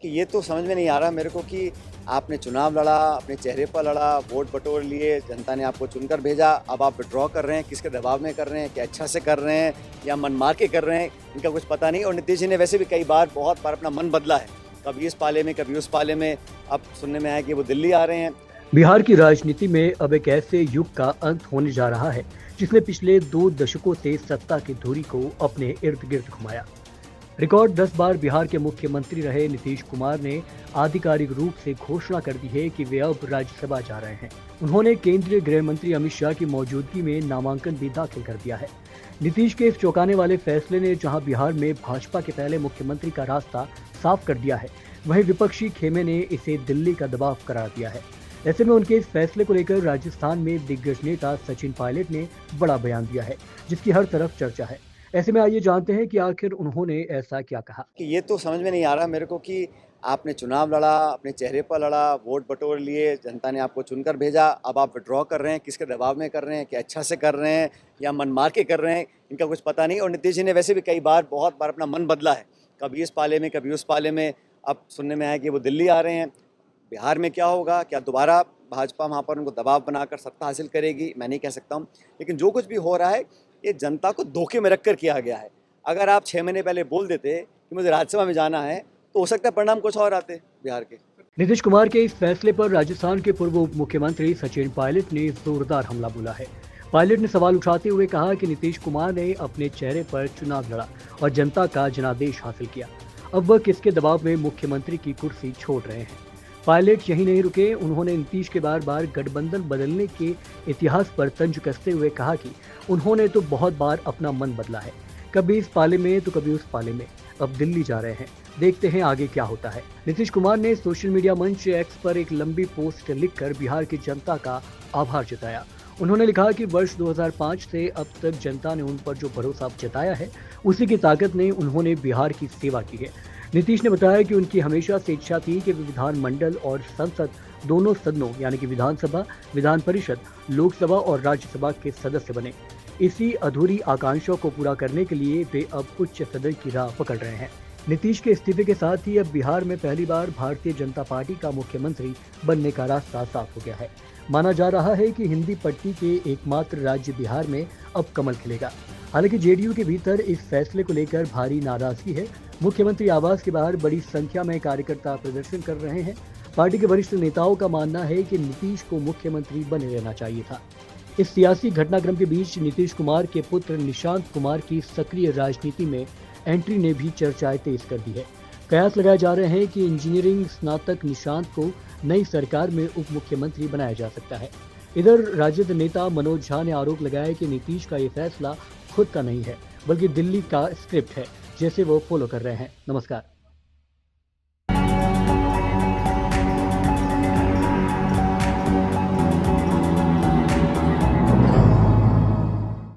कि ये तो समझ में नहीं आ रहा मेरे को कि आपने चुनाव लड़ा, अपने चेहरे पर लड़ा, वोट बटोर लिए, जनता ने आपको चुनकर भेजा, अब आप विड्रॉ कर रहे हैं, किसके दबाव में कर रहे हैं, क्या इच्छा से कर रहे हैं या मन मार के कर रहे हैं, इनका कुछ पता नहीं। और नीतीश जी ने वैसे भी कई बार बहुत बार अपना मन बदला है, कभी इस पाले में कभी उस पाले में। अब सुनने में आया कि वो दिल्ली आ रहे हैं। बिहार की राजनीति में अब एक ऐसे युग का अंत होने जा रहा है जिसने पिछले 2 दशकों से सत्ता की धुरी को अपने इर्द गिर्द घुमाया। रिकॉर्ड 10 बार बिहार के मुख्यमंत्री रहे नीतीश कुमार ने आधिकारिक रूप से घोषणा कर दी है कि वे अब राज्यसभा जा रहे हैं। उन्होंने केंद्रीय गृह मंत्री अमित शाह की मौजूदगी में नामांकन भी दाखिल कर दिया है। नीतीश के इस चौंकाने वाले फैसले ने जहां बिहार में भाजपा के पहले मुख्यमंत्री का रास्ता साफ कर दिया है, वहीं विपक्षी खेमे ने इसे दिल्ली का दबाव करार दिया है। ऐसे में उनके इस फैसले को लेकर राजस्थान में दिग्गज नेता सचिन पायलट ने बड़ा बयान दिया है, जिसकी हर तरफ चर्चा है। ऐसे में आइए जानते हैं कि आखिर उन्होंने ऐसा क्या कहा। कि ये तो समझ में नहीं आ रहा मेरे को कि आपने चुनाव लड़ा, अपने चेहरे पर लड़ा, वोट बटोर लिए, जनता ने आपको चुनकर भेजा, अब आप विड्रॉ कर रहे हैं, किसके दबाव में कर रहे हैं, क्या इच्छा से कर रहे हैं या मन मार के कर रहे हैं, इनका कुछ पता नहीं। और नीतीश जी ने वैसे भी कई बार बहुत बार अपना मन बदला है, कभी इस पाले में कभी उस पाले में। अब सुनने में आया कि वो दिल्ली आ रहे हैं। बिहार में क्या होगा, क्या दोबारा भाजपा वहाँ पर उनको दबाव बनाकर सत्ता हासिल करेगी, मैं नहीं कह सकता हूँ। लेकिन जो कुछ भी हो रहा है ये जनता को धोखे में रखकर किया गया है। अगर आप 6 महीने पहले बोल देते कि मुझे राज्यसभा में जाना है तो हो सकता है परिणाम कुछ और आते बिहार के। नीतीश कुमार के इस फैसले पर राजस्थान के पूर्व उप मुख्यमंत्री सचिन पायलट ने जोरदार हमला बोला है। पायलट ने सवाल उठाते हुए कहा कि नीतीश कुमार ने अपने चेहरे पर चुनाव लड़ा और जनता का जनादेश हासिल किया। अब वह किसके दबाव में मुख्यमंत्री की कुर्सी छोड़ रहे हैं। पायलट यही नहीं रुके, उन्होंने नीतीश के बार बार गठबंधन बदलने के इतिहास पर तंज कसते हुए कहा कि उन्होंने तो बहुत बार अपना मन बदला है, कभी इस पाले में तो कभी उस पाले में। अब दिल्ली जा रहे हैं, देखते हैं आगे क्या होता है। नीतीश कुमार ने सोशल मीडिया मंच एक्स पर एक लंबी पोस्ट लिखकर बिहार की जनता का आभार जताया। उन्होंने लिखा कि वर्ष 2005 से अब तक जनता ने उन पर जो भरोसा जताया है, उसी की ताकत ने उन्होंने बिहार की सेवा की है। नीतीश ने बताया कि उनकी हमेशा से इच्छा थी कि वे विधानमंडल और संसद दोनों सदनों यानी कि विधानसभा, विधान परिषद, लोकसभा और राज्यसभा के सदस्य बने। इसी अधूरी आकांक्षा को पूरा करने के लिए वे अब उच्च सदन की राह पकड़ रहे हैं। नीतीश के इस्तीफे के साथ ही अब बिहार में पहली बार भारतीय जनता पार्टी का मुख्यमंत्री बनने का रास्ता साफ हो गया है। माना जा रहा है कि हिंदी पट्टी के एकमात्र राज्य बिहार में अब कमल खिलेगा। हालांकि जेडीयू के भीतर इस फैसले को लेकर भारी नाराजगी है। मुख्यमंत्री आवास के बाहर बड़ी संख्या में कार्यकर्ता प्रदर्शन कर रहे हैं। पार्टी के वरिष्ठ नेताओं का मानना है कि नीतीश को मुख्यमंत्री बने रहना चाहिए था। इस सियासी घटनाक्रम के बीच नीतीश कुमार के पुत्र निशांत कुमार की सक्रिय राजनीति में एंट्री ने भी चर्चाएं तेज कर दी है। कयास लगाए जा रहे हैं कि इंजीनियरिंग स्नातक निशांत को नई सरकार में उप मुख्यमंत्री बनाया जा सकता है। इधर राजद नेता मनोज झा ने आरोप लगाया कि नीतीश का ये फैसला खुद का नहीं है, बल्कि दिल्ली का स्क्रिप्ट है, जैसे वो फॉलो कर रहे हैं। नमस्कार।